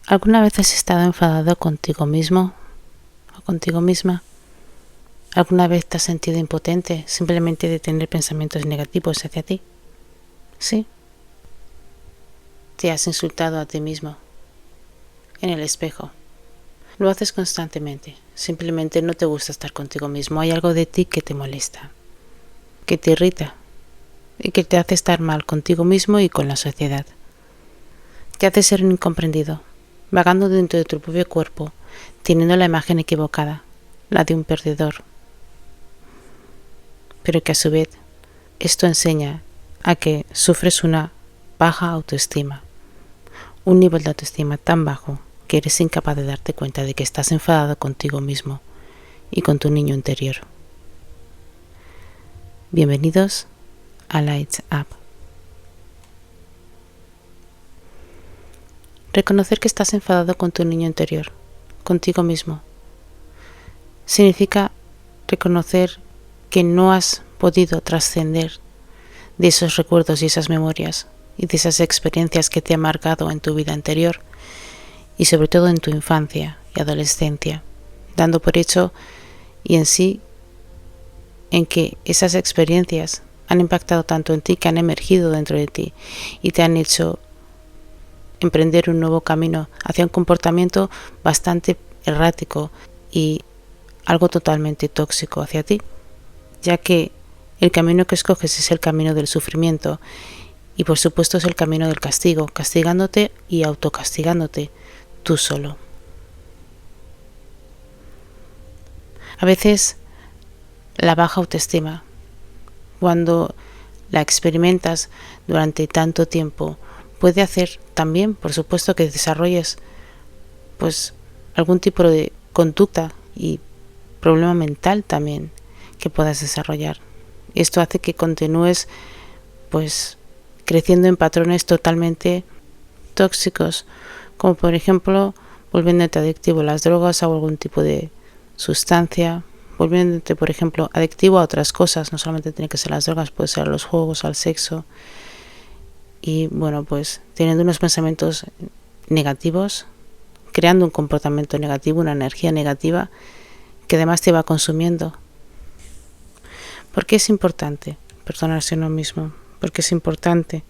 ¿Alguna vez has estado enfadado contigo mismo o contigo misma? ¿Alguna vez te has sentido impotente simplemente de tener pensamientos negativos hacia ti? Sí. Te has insultado a ti mismo en el espejo. Lo haces constantemente. Simplemente no te gusta estar contigo mismo. Hay algo de ti que te molesta, que te irrita y que te hace estar mal contigo mismo y con la sociedad. Te hace ser un incomprendido, vagando dentro de tu propio cuerpo, teniendo la imagen equivocada, la de un perdedor. Pero que a su vez esto enseña a que sufres una baja autoestima, un nivel de autoestima tan bajo que eres incapaz de darte cuenta de que estás enfadado contigo mismo y con tu niño interior. Bienvenidos a Lights Up. Reconocer que estás enfadado con tu niño interior, contigo mismo, significa reconocer que no has podido trascender de esos recuerdos y esas memorias y de esas experiencias que te han marcado en tu vida anterior y sobre todo en tu infancia y adolescencia, dando por hecho y en sí en que esas experiencias han impactado tanto en ti que han emergido dentro de ti y te han hecho emprender un nuevo camino hacia un comportamiento bastante errático y algo totalmente tóxico hacia ti, ya que el camino que escoges es el camino del sufrimiento y por supuesto es el camino del castigo, castigándote y autocastigándote tú solo. A veces la baja autoestima, cuando la experimentas durante tanto tiempo, puede hacer también, por supuesto, que desarrolles algún tipo de conducta y problema mental también que puedas desarrollar. Esto hace que continúes creciendo en patrones totalmente tóxicos, como por ejemplo volviéndote adictivo a las drogas o algún tipo de sustancia, volviéndote por ejemplo adictivo a otras cosas, no solamente tiene que ser las drogas, puede ser a los juegos, al sexo, y teniendo unos pensamientos negativos, creando un comportamiento negativo, una energía negativa que además te va consumiendo. ¿Por qué es importante perdonarse a uno mismo? Porque es importante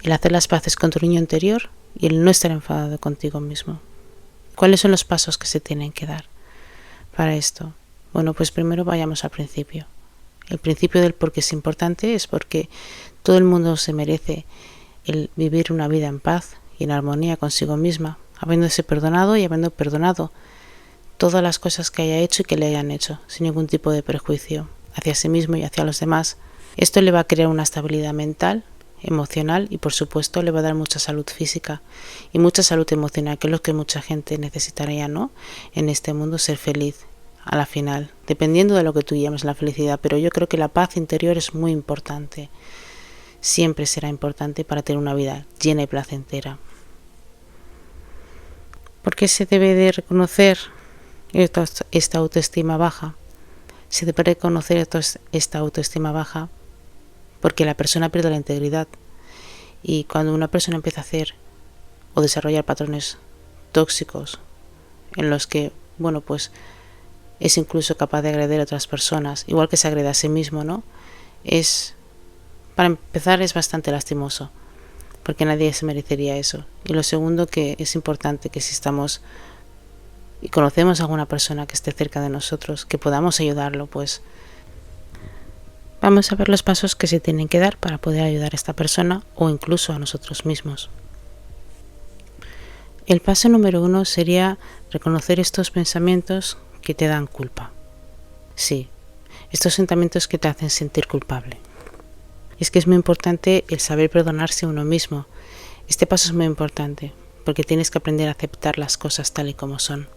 el hacer las paces con tu niño interior y el no estar enfadado contigo mismo. ¿Cuáles son los pasos que se tienen que dar para esto? Bueno, pues primero vayamos al principio. El principio del por qué es importante es porque todo el mundo se merece el vivir una vida en paz y en armonía consigo misma, habiéndose perdonado y habiendo perdonado todas las cosas que haya hecho y que le hayan hecho, sin ningún tipo de prejuicio hacia sí mismo y hacia los demás. Esto le va a crear una estabilidad mental, emocional y por supuesto le va a dar mucha salud física y mucha salud emocional, que es lo que mucha gente necesitaría, ¿no? En este mundo, ser feliz a la final, dependiendo de lo que tú llames la felicidad, pero yo creo que la paz interior es muy importante, siempre será importante para tener una vida llena y placentera. ¿Por qué se debe de reconocer esta autoestima baja? Se debe reconocer esta autoestima baja porque la persona pierde la integridad, y cuando una persona empieza a hacer o desarrollar patrones tóxicos en los que es incluso capaz de agredir a otras personas, igual que se agrede a sí mismo, ¿no? Para empezar, es bastante lastimoso, porque nadie se merecería eso. Y lo segundo, que es importante que si estamos y conocemos a alguna persona que esté cerca de nosotros, que podamos ayudarlo, vamos a ver los pasos que se tienen que dar para poder ayudar a esta persona o incluso a nosotros mismos. El paso número 1 sería reconocer estos pensamientos que te dan culpa. Sí, estos sentimientos que te hacen sentir culpable. Es que es muy importante el saber perdonarse a uno mismo. Este paso es muy importante porque tienes que aprender a aceptar las cosas tal y como son.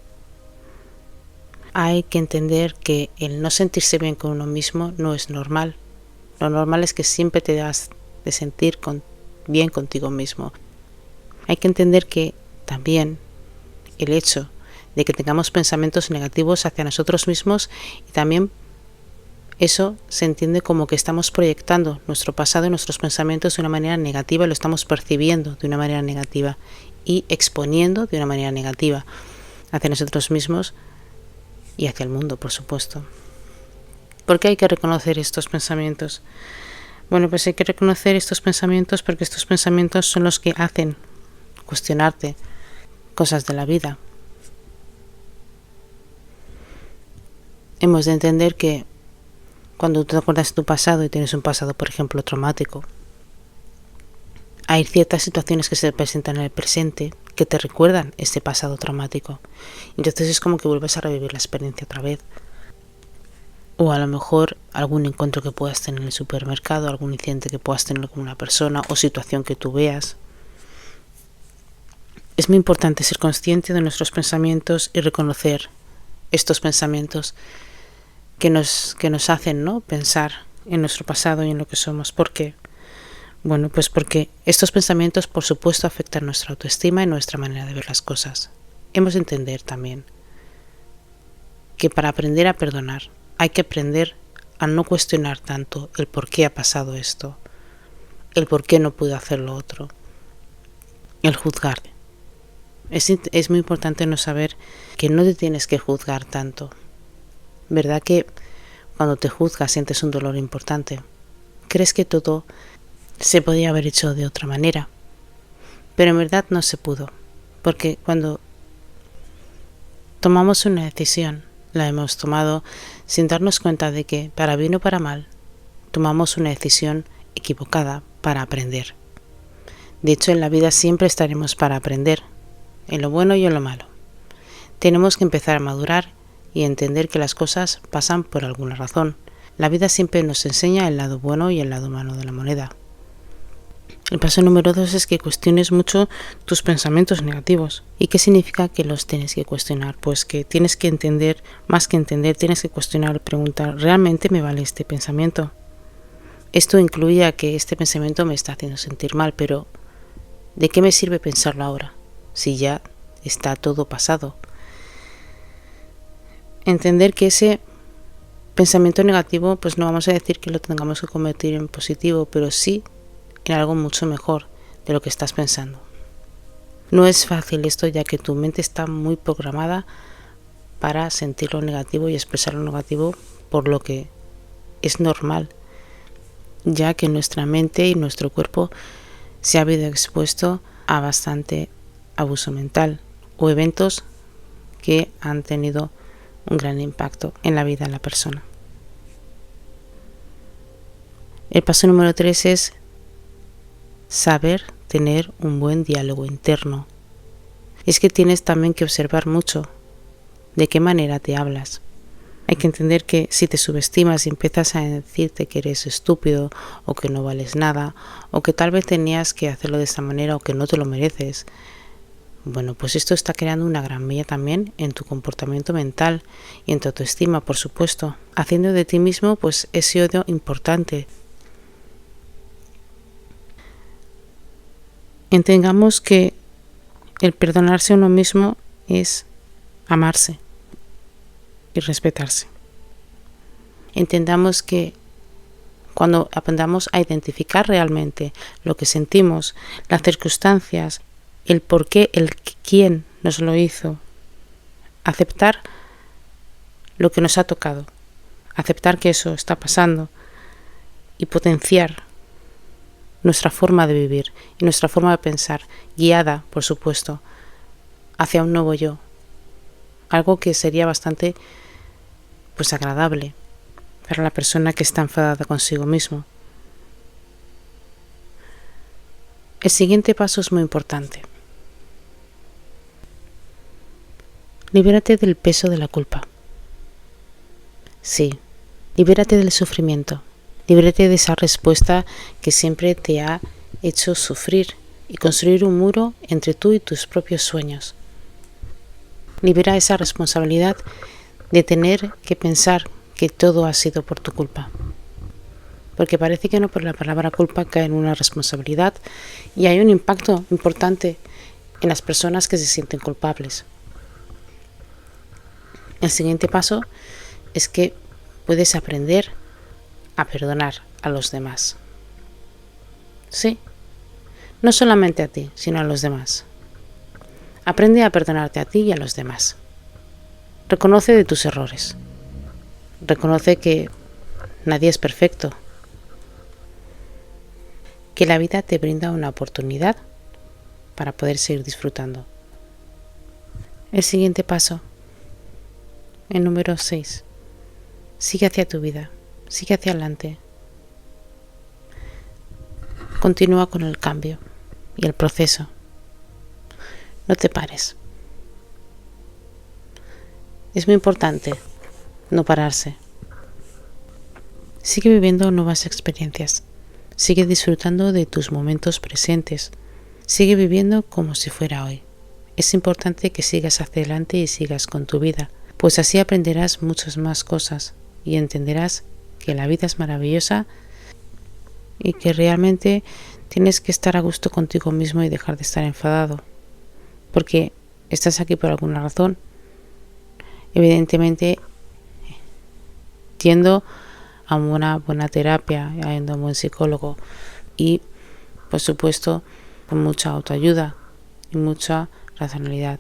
Hay que entender que el no sentirse bien con uno mismo no es normal. Lo normal es que siempre te das de sentir bien contigo mismo. Hay que entender que también el hecho de que tengamos pensamientos negativos hacia nosotros mismos, y también eso se entiende como que estamos proyectando nuestro pasado y nuestros pensamientos de una manera negativa y lo estamos percibiendo de una manera negativa. y exponiendo de una manera negativa hacia nosotros mismos y hacia el mundo, por supuesto. ¿Por qué hay que reconocer estos pensamientos? Bueno, pues hay que reconocer estos pensamientos porque estos pensamientos son los que hacen cuestionarte cosas de la vida. Hemos de entender que cuando te acuerdas de tu pasado y tienes un pasado, por ejemplo, traumático, hay ciertas situaciones que se presentan en el presente que te recuerdan este pasado traumático. Entonces es como que vuelves a revivir la experiencia otra vez. O a lo mejor algún encuentro que puedas tener en el supermercado, algún incidente que puedas tener con una persona o situación que tú veas. Es muy importante ser consciente de nuestros pensamientos y reconocer estos pensamientos que nos hacen, ¿no?, pensar en nuestro pasado y en lo que somos. ¿Por qué? Bueno, pues porque estos pensamientos, por supuesto, afectan nuestra autoestima y nuestra manera de ver las cosas. Hemos de entender también que para aprender a perdonar hay que aprender a no cuestionar tanto el por qué ha pasado esto, el por qué no pude hacer lo otro, el juzgar. Es muy importante no saber que no te tienes que juzgar tanto. ¿Verdad que cuando te juzgas sientes un dolor importante? Crees que todo se podía haber hecho de otra manera, pero en verdad no se pudo, porque cuando tomamos una decisión, la hemos tomado sin darnos cuenta de que, para bien o para mal, tomamos una decisión equivocada para aprender. De hecho, en la vida siempre estaremos para aprender, en lo bueno y en lo malo. Tenemos que empezar a madurar y entender que las cosas pasan por alguna razón. La vida siempre nos enseña el lado bueno y el lado malo de la moneda. El paso número 2 es que cuestiones mucho tus pensamientos negativos. ¿Y qué significa que los tienes que cuestionar? Pues que tienes que entender, más que entender, tienes que cuestionar y preguntar, ¿realmente me vale este pensamiento? Esto incluye a que este pensamiento me está haciendo sentir mal, pero ¿de qué me sirve pensarlo ahora? Si ya está todo pasado. Entender que ese pensamiento negativo, pues no vamos a decir que lo tengamos que convertir en positivo, pero sí en algo mucho mejor de lo que estás pensando. No es fácil esto, ya que tu mente está muy programada para sentir lo negativo y expresar lo negativo, por lo que es normal, ya que nuestra mente y nuestro cuerpo se ha habido expuesto a bastante abuso mental o eventos que han tenido un gran impacto en la vida de la persona. El paso número 3 es saber tener un buen diálogo interno. Es que tienes también que observar mucho de qué manera te hablas. Hay que entender que si te subestimas y empiezas a decirte que eres estúpido o que no vales nada o que tal vez tenías que hacerlo de esta manera o que no te lo mereces, bueno, pues esto está creando una gran mella también en tu comportamiento mental y en tu autoestima, por supuesto, haciendo de ti mismo pues ese odio importante. Entendamos que el perdonarse a uno mismo es amarse y respetarse. Entendamos que cuando aprendamos a identificar realmente lo que sentimos, las circunstancias, el por qué, el quién nos lo hizo, aceptar lo que nos ha tocado, aceptar que eso está pasando y potenciar nuestra forma de vivir y nuestra forma de pensar, guiada, por supuesto, hacia un nuevo yo. Algo que sería bastante pues agradable para la persona que está enfadada consigo mismo. El siguiente paso es muy importante. Libérate del peso de la culpa. Sí, libérate del sufrimiento. Libérate de esa respuesta que siempre te ha hecho sufrir y construir un muro entre tú y tus propios sueños. Libera esa responsabilidad de tener que pensar que todo ha sido por tu culpa. Porque parece que no, pero la palabra culpa cae en una responsabilidad y hay un impacto importante en las personas que se sienten culpables. El siguiente paso es que puedes aprender a perdonar a los demás. Sí, no solamente a ti, sino a los demás. Aprende a perdonarte a ti y a los demás. Reconoce de tus errores. Reconoce que nadie es perfecto. Que la vida te brinda una oportunidad para poder seguir disfrutando. El siguiente paso, el número 6. Sigue hacia tu vida, sigue hacia adelante. Continúa con el cambio y el proceso. No te pares. Es muy importante no pararse. Sigue viviendo nuevas experiencias. Sigue disfrutando de tus momentos presentes. Sigue viviendo como si fuera hoy. Es importante que sigas hacia adelante y sigas con tu vida, pues así aprenderás muchas más cosas y entenderás que la vida es maravillosa y que realmente tienes que estar a gusto contigo mismo y dejar de estar enfadado, porque estás aquí por alguna razón. Evidentemente, yendo a una buena terapia, yendo a un buen psicólogo y, por supuesto, con mucha autoayuda y mucha racionalidad,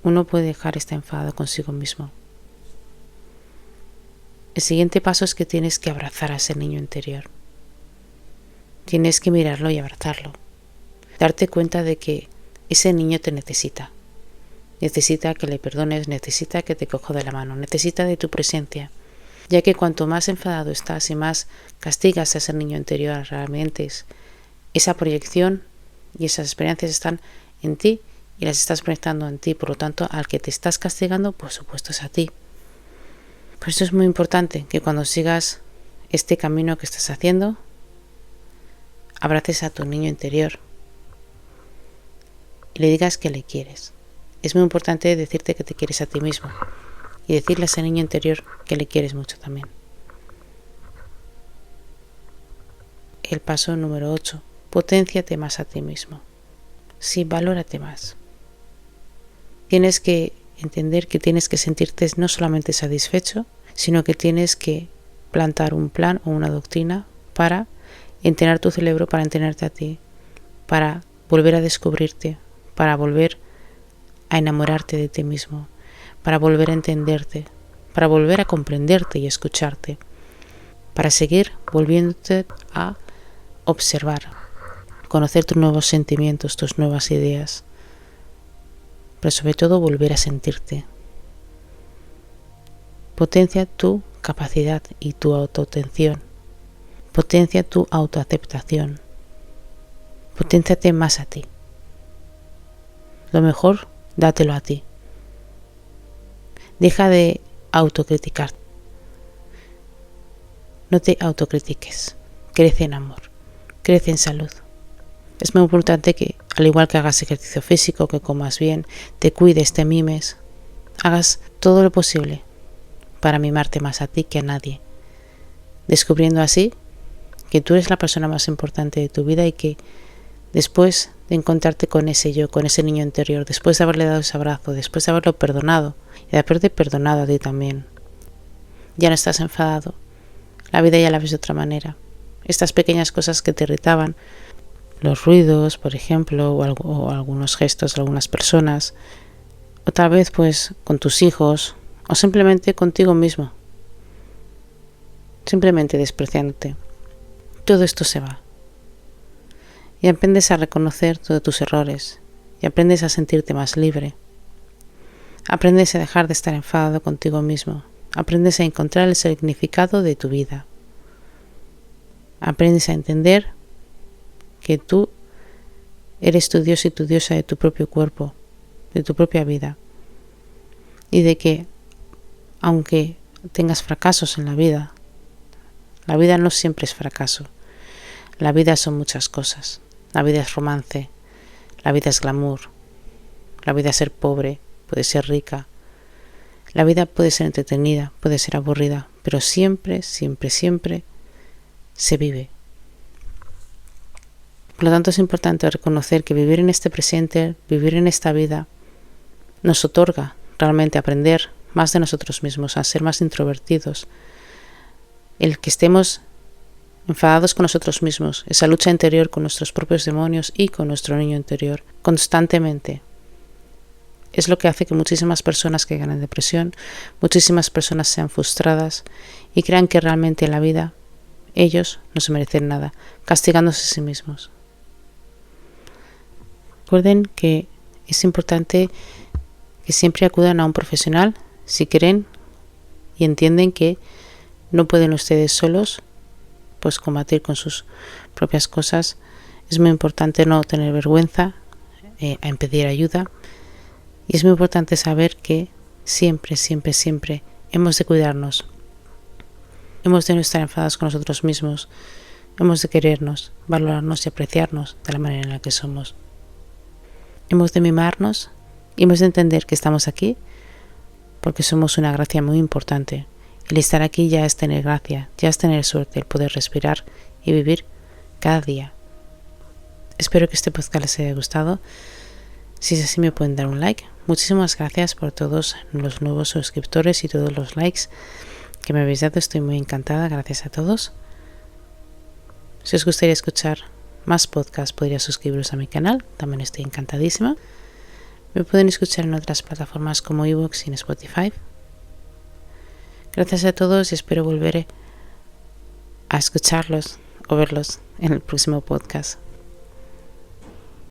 uno puede dejar estar enfadado consigo mismo. El siguiente paso es que tienes que abrazar a ese niño interior. Tienes que mirarlo y abrazarlo. Darte cuenta de que ese niño te necesita. Necesita que le perdones, necesita que te coja de la mano, necesita de tu presencia. Ya que cuanto más enfadado estás y más castigas a ese niño interior, realmente esa proyección y esas experiencias están en ti y las estás proyectando en ti. Por lo tanto, al que te estás castigando, por supuesto, es a ti. Por eso es muy importante que cuando sigas este camino que estás haciendo, abraces a tu niño interior y le digas que le quieres. Es muy importante decirte que te quieres a ti mismo y decirle a ese niño interior que le quieres mucho también. El paso número 8. Poténciate más a ti mismo. Sí, valórate más. Tienes que entender que tienes que sentirte no solamente satisfecho, sino que tienes que plantar un plan o una doctrina para entrenar tu cerebro, para entrenarte a ti, para volver a descubrirte, para volver a enamorarte de ti mismo, para volver a entenderte, para volver a comprenderte y escucharte, para seguir volviéndote a observar, conocer tus nuevos sentimientos, tus nuevas ideas, pero sobre todo volver a sentirte. Potencia tu capacidad y tu autoatención. Potencia tu autoaceptación. Poténciate más a ti. Lo mejor, dátelo a ti. Deja de autocriticar. No te autocritiques. Crece en amor. Crece en salud. Es muy importante que, al igual que hagas ejercicio físico, que comas bien, te cuides, te mimes, hagas todo lo posible para mimarte más a ti que a nadie, descubriendo así que tú eres la persona más importante de tu vida y que después de encontrarte con ese yo, con ese niño interior, después de haberle dado ese abrazo, después de haberlo perdonado y de haberte perdonado a ti también, ya no estás enfadado, la vida ya la ves de otra manera. Estas pequeñas cosas que te irritaban, los ruidos, por ejemplo, o algunos gestos de algunas personas, o tal vez pues con tus hijos, o simplemente contigo mismo, simplemente despreciándote. Todo esto se va. Y aprendes a reconocer todos tus errores, y aprendes a sentirte más libre. Aprendes a dejar de estar enfadado contigo mismo. Aprendes a encontrar el significado de tu vida. Aprendes a entender que tú eres tu Dios y tu diosa de tu propio cuerpo, de tu propia vida. Y de que, aunque tengas fracasos en la vida no siempre es fracaso. La vida son muchas cosas. La vida es romance, la vida es glamour, la vida es ser pobre, puede ser rica. La vida puede ser entretenida, puede ser aburrida, pero siempre, siempre, siempre se vive. Por lo tanto, es importante reconocer que vivir en este presente, vivir en esta vida, nos otorga realmente aprender más de nosotros mismos, a ser más introvertidos. El que estemos enfadados con nosotros mismos, esa lucha interior con nuestros propios demonios y con nuestro niño interior, constantemente, Es lo que hace que muchísimas personas caigan en depresión, muchísimas personas sean frustradas y crean que realmente en la vida ellos no se merecen nada, castigándose a sí mismos. Recuerden que es importante que siempre acudan a un profesional si creen y entienden que no pueden ustedes solos pues combatir con sus propias cosas. Es muy importante no tener vergüenza en pedir ayuda, y es muy importante saber que siempre hemos de cuidarnos, hemos de no estar enfadados con nosotros mismos, hemos de querernos, valorarnos y apreciarnos de la manera en la que somos. Hemos de mimarnos y hemos de entender que estamos aquí porque somos una gracia muy importante. El estar aquí ya es tener gracia, ya es tener suerte, el poder respirar y vivir cada día. Espero que este podcast les haya gustado. Si es así, me pueden dar un like. Muchísimas gracias por todos los nuevos suscriptores y todos los likes que me habéis dado. Estoy muy encantada. Gracias a todos. Si os gustaría escuchar más podcasts, podría suscribiros a mi canal. También estoy encantadísima. Me pueden escuchar en otras plataformas como iVoox y en Spotify. Gracias a todos y espero volver a escucharlos o verlos en el próximo podcast.